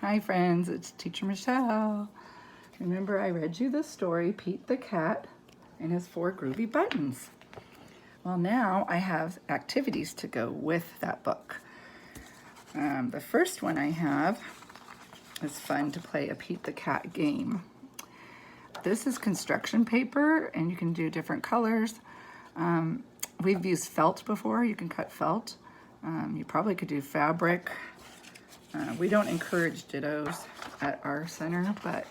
Hi friends, it's Teacher Michele. Remember I read you the story, Pete the Cat and his Four Groovy Buttons. Well, now I have activities to go with that book. The first one I have is fun to play a Pete the Cat game. This is construction paper and you can do different colors. We've used felt before, you can cut felt. You probably could do fabric. We don't encourage dittos at our center, but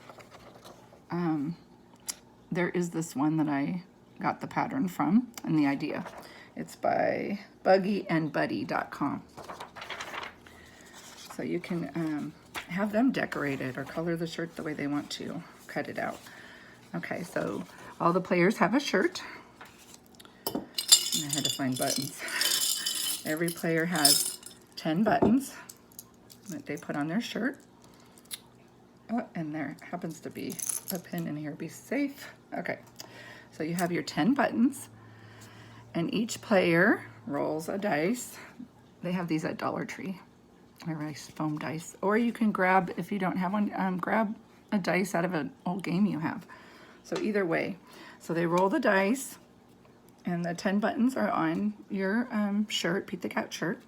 there is this one that I got the pattern from and the idea. It's by buggyandbuddy.com. So you can have them decorated or color the shirt the way they want to, cut it out. Okay, so all the players have a shirt. And I had to find buttons. Every player has 10 buttons that they put on their shirt. Oh, and there happens to be a pin in here. Be safe. Okay, so you have your 10 buttons, and each player rolls a dice. They have these at Dollar Tree. They're nice foam dice. Or you can grab, if you don't have one, grab a dice out of an old game you have. So either way. So they roll the dice, and the 10 buttons are on your shirt, Pete the Cat shirt.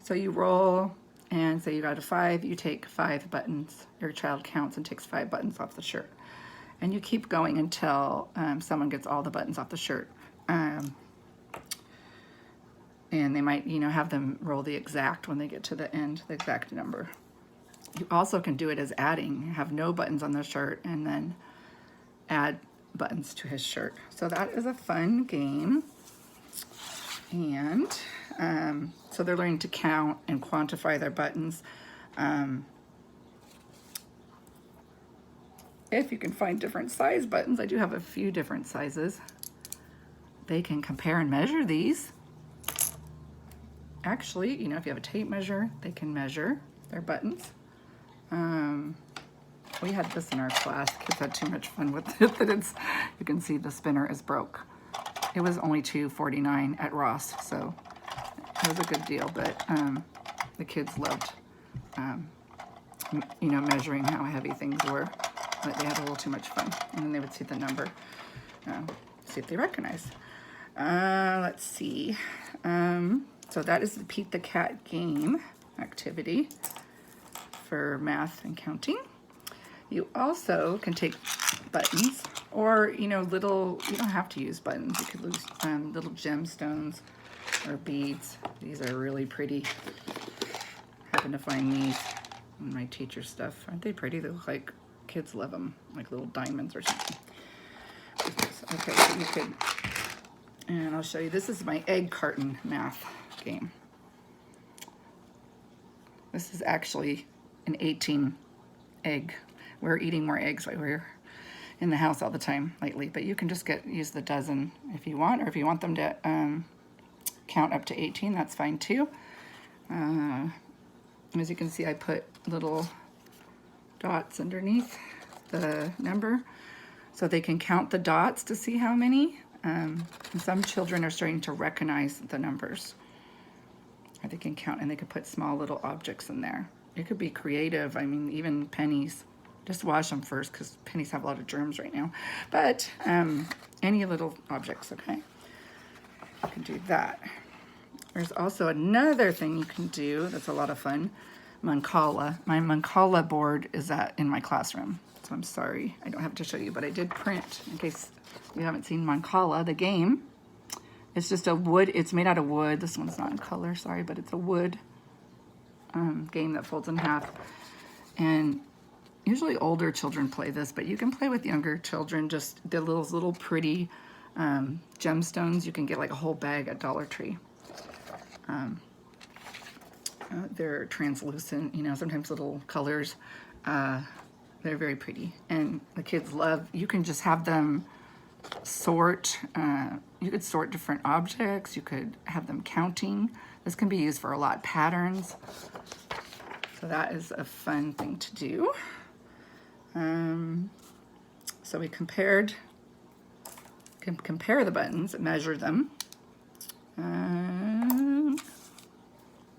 So you roll, and say you got a 5, you take 5 buttons. Your child counts and takes 5 buttons off the shirt. And you keep going until someone gets all the buttons off the shirt. And they might, have them roll the exact when they get to the end, the exact number. You also can do it as adding, have no buttons on the shirt, and then add buttons to his shirt. So that is a fun game. And so they're learning to count and quantify their buttons. If you can find different size buttons, I do have a few different sizes. They can compare and measure these. Actually, if you have a tape measure, they can measure their buttons. We had this in our class. Kids had too much fun with it. You can see the spinner is broke. It was only $2.49 at Ross, so it was a good deal, but the kids loved, measuring how heavy things were, but they had a little too much fun. And then they would see the number, see if they recognize. Let's see. So that is the Pete the Cat game activity for math and counting. You also can take buttons or, little, you don't have to use buttons. You could use little gemstones or beads. These are really pretty. Happen to find these in my teacher stuff. Aren't they pretty? They look like kids love them, like little diamonds or something. Okay, so you could, and I'll show you. This is my egg carton math game. This is actually an 18 egg. We're eating more eggs while we're in the house all the time lately, but you can just use the dozen if you want, or if you want them to count up to 18, that's fine too. As you can see, I put little dots underneath the number so they can count the dots to see how many. And some children are starting to recognize the numbers. Or they can count, and they can put small little objects in there. It could be creative. I mean, even pennies. Just wash them first because pennies have a lot of germs right now. But any little objects, okay? You can do that. There's also another thing you can do that's a lot of fun. Mancala. My Mancala board is in my classroom. So I'm sorry I don't have to show you, but I did print in case you haven't seen Mancala, the game. It's just a wood, it's made out of wood. This one's not in color, sorry, but it's a wood game that folds in half. And usually older children play this, but you can play with younger children, just the little pretty gemstones. You can get like a whole bag at Dollar Tree. They're translucent, sometimes little colors. They're very pretty. And the kids love, you can just have them sort, you could sort different objects. You could have them counting. This can be used for a lot of patterns. So that is a fun thing to do. So we compare the buttons, measure them,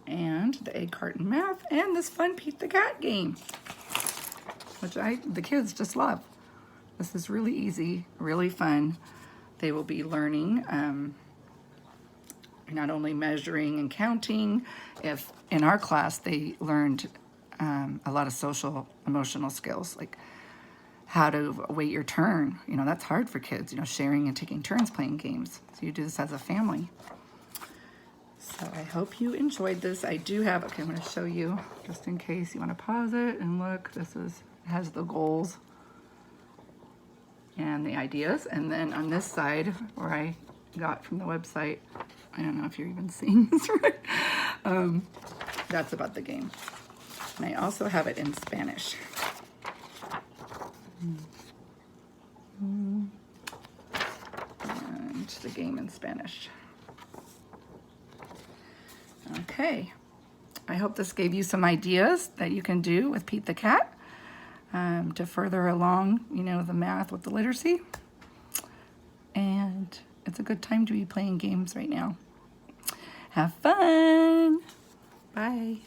and and the egg carton math, and this fun Pete the Cat game, which the kids just love. This is really easy, really fun. They will be learning not only measuring and counting. If in our class they learned a lot of social, emotional skills, like how to wait your turn. You know, that's hard for kids, you know, sharing and taking turns playing games. So you do this as a family. So I hope you enjoyed this. I do have, okay, I'm going to show you just in case you want to pause it and look. This has the goals and the ideas. And then on this side, where I got from the website, I don't know if you're even seeing this right. That's about the game. And I also have it in Spanish. And the game in Spanish. Okay. I hope this gave you some ideas that you can do with Pete the Cat to further along, you know, the math with the literacy. And it's a good time to be playing games right now. Have fun. Bye.